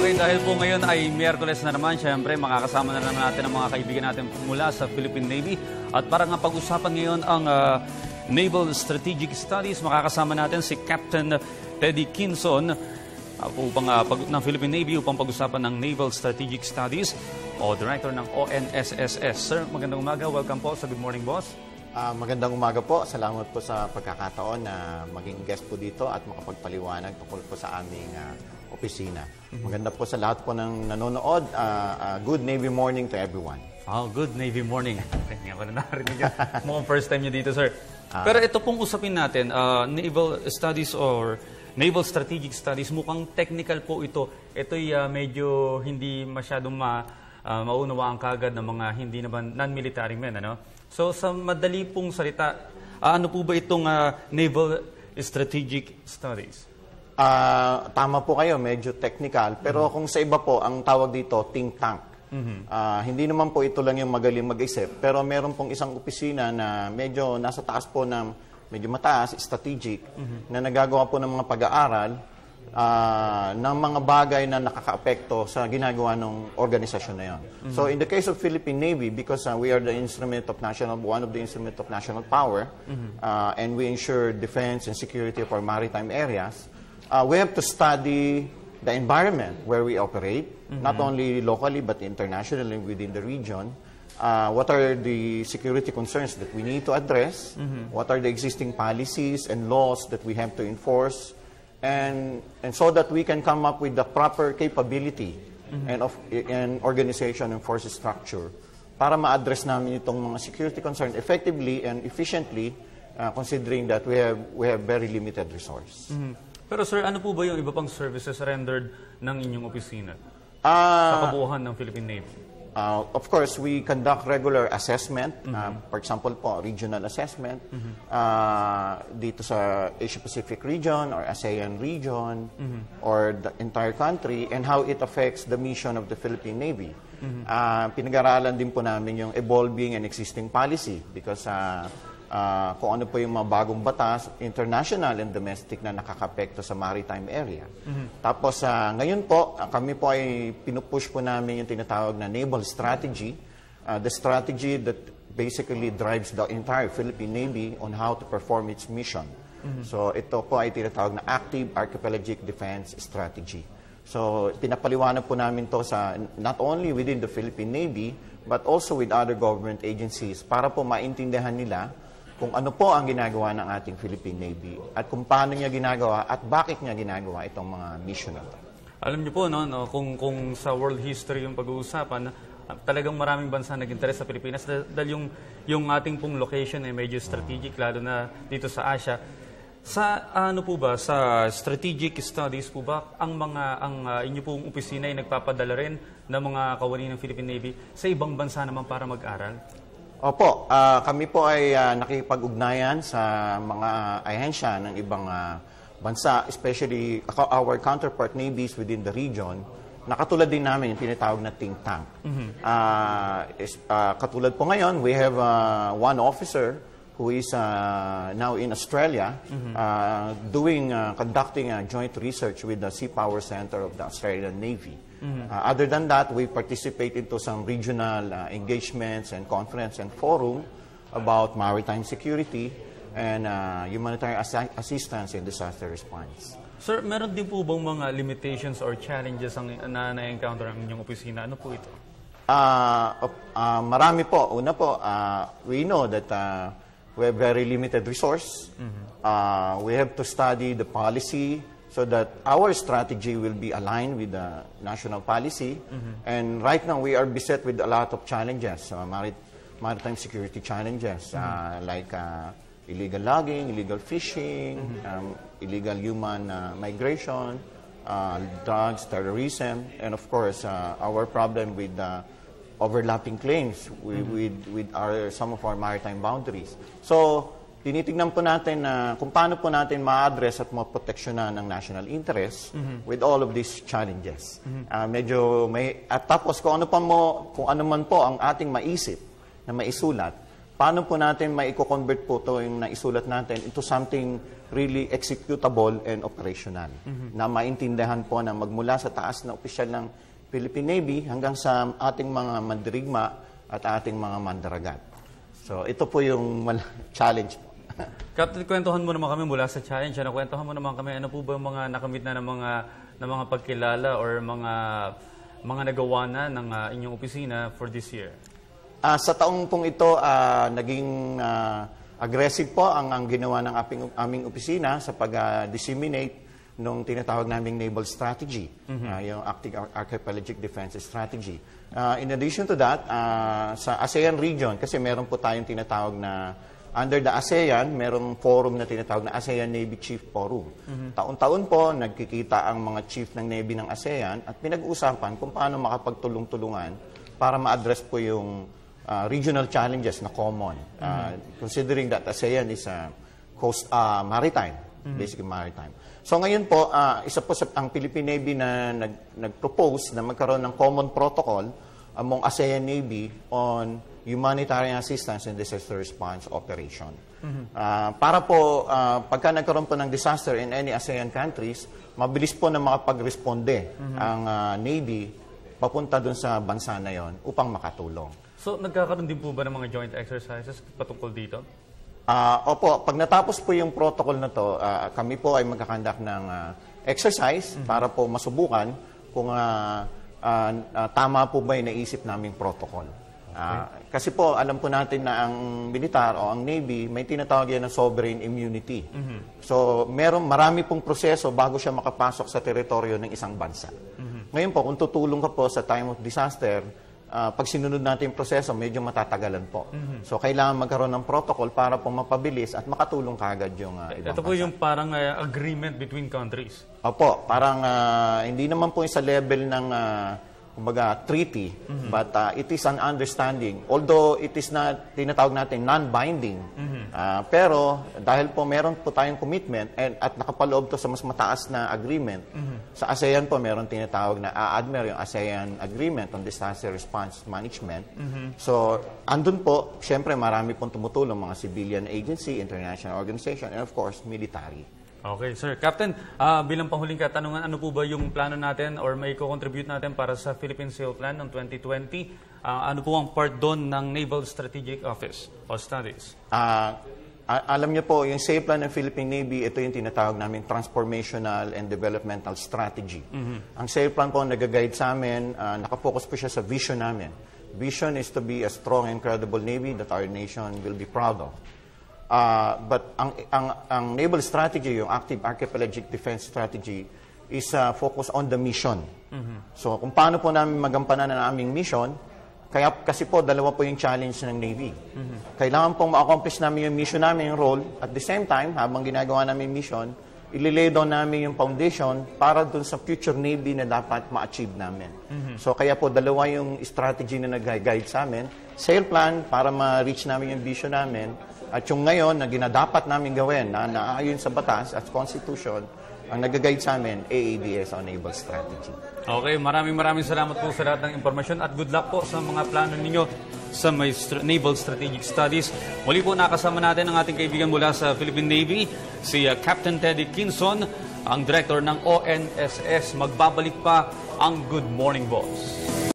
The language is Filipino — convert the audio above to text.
Okay, dahil po ngayon ay Miyerkules na naman, syempre makakasama na naman natin ang mga kaibigan natin mula sa Philippine Navy. At para nga pag-usapan ngayon ang Naval Strategic Studies, makakasama natin si Captain Teddy Kinson ng Philippine Navy upang pag-usapan ng Naval Strategic Studies o Director ng ONSSS. Sir, magandang umaga. Welcome po sa Good Morning Boss. Magandang umaga po. Salamat po sa pagkakataon na maging guest po dito at makapagpaliwanag tungkol po sa aming opisina. Maganda po sa lahat po ng nanonood. Good Navy morning to everyone. Oh, good Navy morning. Nga pala narinig yun. Mukhang first time nyo dito, sir. Pero ito pong usapin natin, Naval Studies or Naval Strategic Studies, mukhang technical po ito. Ito'y medyo hindi masyadong maunawaan kagad ng mga hindi naman non-military men, ano? So, sa madali pong salita, ano po ba itong Naval Strategic Studies? Tama po kayo, medyo technical. Pero kung sa iba po, ang tawag dito, think tank. Hindi naman po ito lang yung magaling mag-isip. Pero meron pong isang opisina na medyo nasa taas po ng, medyo mataas, strategic, na nagagawa po ng mga pag-aaral ng mga bagay na nakakaapekto sa ginagawa ng organisasyon na yun. So in the case of Philippine Navy, because we are the instrument of one of the instrument of national power, and we ensure defense and security of our maritime areas, we have to study the environment where we operate, not only locally but internationally within the region. What are the security concerns that we need to address? What are the existing policies and laws that we have to enforce? And so that we can come up with the proper capability and organization and force structure para ma-address namin itong mga security concerns effectively and efficiently, considering that we have very limited resource. Pero sir, ano po ba yung iba pang services rendered ng inyong opisina sa kabuuan ng Philippine Navy? Of course, we conduct regular assessment. For example po, regional assessment dito sa Asia-Pacific region or ASEAN region or the entire country and how it affects the mission of the Philippine Navy. Pinag-aralan din po namin yung evolving and existing policy because kung ano po yung mga bagong batas, international and domestic na nakakapekto sa maritime area. Tapos ngayon po, kami po ay pinupush po namin yung tinatawag na naval strategy, the strategy that basically drives the entire Philippine Navy on how to perform its mission. So ito po ay tinatawag na Active Archipelagic Defense Strategy. So pinapaliwanag po namin to sa not only within the Philippine Navy, but also with other government agencies para po maintindihan nila kung ano po ang ginagawa ng ating Philippine Navy at kung paano niya ginagawa at bakit niya ginagawa itong mga mission na ito. Alam niyo po, kung sa world history yung pag-uusapan, talagang maraming bansa nag-interest sa Pilipinas dahil yung ating pong location ay medyo strategic, lalo na dito sa Asia. Sa ano po ba, sa strategic studies po ba, ang inyo pong opisina ay nagpapadala rin ng mga kawani ng Philippine Navy sa ibang bansa naman para mag-aral? Opo, kami po ay nakipag-ugnayan sa mga ahensya ng ibang bansa, especially our counterpart navies within the region, na katulad din namin yung tinatawag na think tank. Katulad po ngayon, we have one officer who is now in Australia conducting joint research with the Sea Power Center of the Australian Navy. Other than that, we participate into some regional engagements and conference and forum about maritime security and humanitarian assistance in disaster response. Sir, meron din po bang mga limitations or challenges na na-encounter ang inyong opisina? Ano po ito? Marami po. Una po, we know that we have very limited resource. We have to study the policy so that our strategy will be aligned with the national policy. And right now, we are beset with a lot of challenges, maritime security challenges, like illegal logging, illegal fishing, illegal human migration, drugs, terrorism, and of course, our problem with overlapping claims with some of our maritime boundaries. So, tinitignan po natin kung paano po natin ma-address at maproteksyonan ng national interest with all of these challenges. At tapos kung ano man po ang ating maisip na maisulat paano po natin maiko-convert po ito yung naisulat natin into something really executable and operational. Na maintindihan po na magmula sa taas na opisyal ng Philippine Navy hanggang sa ating mga mandirigma at ating mga mandaragat. So ito po yung challenge po. Captain, kwentuhan mo naman kami mula sa challenge. Kwentuhan mo naman kami, ano po ba yung mga nakamit na ng mga pagkilala or mga nagawa na ng inyong opisina for this year? Sa taong pong ito, naging aggressive po ang ginawa ng aming opisina sa pag-disseminate nung tinatawag naming naval strategy, yung Archipelagic Defense Strategy. In addition to that, sa ASEAN region, kasi meron po tayong tinatawag na, under the ASEAN, merong forum na tinatawag na ASEAN Navy Chief Forum. Taon-taon po, nagkikita ang mga chief ng Navy ng ASEAN at pinag-uusapan kung paano makapagtulong-tulungan para ma-address po yung regional challenges na common. Considering that ASEAN is maritime, basically maritime. So ngayon po, isa po ang Philippine Navy na nag-propose na magkaroon ng common protocol among ASEAN Navy on humanitarian assistance and disaster response operation. Para po, pagka nagkaroon po ng disaster in any ASEAN countries, mabilis po na makapag-responde ang Navy papunta dun sa bansa na yon upang makatulong. So, nagkakaroon din po ba ng mga joint exercises patungkol dito? Opo, pag natapos po yung protocol na to, kami po ay magkakandak ng exercise para po masubukan kung tama po ba yung naisip naming protocol. Kasi po, alam po natin na ang militar o ang Navy, may tinatawag yan na sovereign immunity. So, marami pong proseso bago siya makapasok sa teritoryo ng isang bansa. Ngayon po, kung tutulong ka po sa time of disaster, pag sinunod natin yung proseso, medyo matatagalan po. So, kailangan magkaroon ng protocol para po mapabilis at makatulong kaagad yung ibang Ito po yung parang agreement between countries. Opo, parang hindi naman po yung sa level ng kumbaga, treaty, but it is an understanding. Although it is not, tinatawag natin, non-binding. Pero dahil po meron po tayong commitment at nakapaloob to sa mas mataas na agreement, sa ASEAN po meron tinatawag na AADMER, yung ASEAN Agreement on Disaster Response Management. So, andun po, syempre marami pong tumutulong, mga civilian agency, international organization, and of course, military. Okay, sir. Captain, bilang panghuling katanungan, ano po ba yung plano natin or may co-contribute natin para sa Philippine Sail Plan ng 2020? Ano po ang part doon ng Naval Strategic Office o Studies? Alam niyo po, yung Sail Plan ng Philippine Navy, ito yung tinatawag namin Transformational and Developmental Strategy. Ang Sail Plan po nag-guide sa amin, nakafocus po siya sa vision namin. Vision is to be a strong and credible Navy that our nation will be proud of. But ang naval strategy, yung Active Archipelagic Defense Strategy, is focused on the mission. So kung paano po namin magampanan ang aming mission, kasi po dalawa po yung challenge ng Navy. Kailangan pong ma-accomplish namin yung mission namin, yung role. At the same time, habang ginagawa namin yung mission, ililay down namin yung foundation para dun sa future Navy na dapat ma-achieve namin. So kaya po dalawa yung strategy na nag-guide sa amin. Sail Plan para ma-reach namin yung vision namin. At yung ngayon na ginadapat namin gawin na naayon sa batas at Constitution, ang nag-guide sa amin, AADS o Naval Strategy. Okay, maraming salamat po sa lahat ng impormasyon at good luck po sa mga plano ninyo sa Naval Strategic Studies. Muli po nakasama natin ang ating kaibigan mula sa Philippine Navy, si Captain Teddy Quinzon, ang Director ng ONSS. Magbabalik pa ang Good Morning Boss.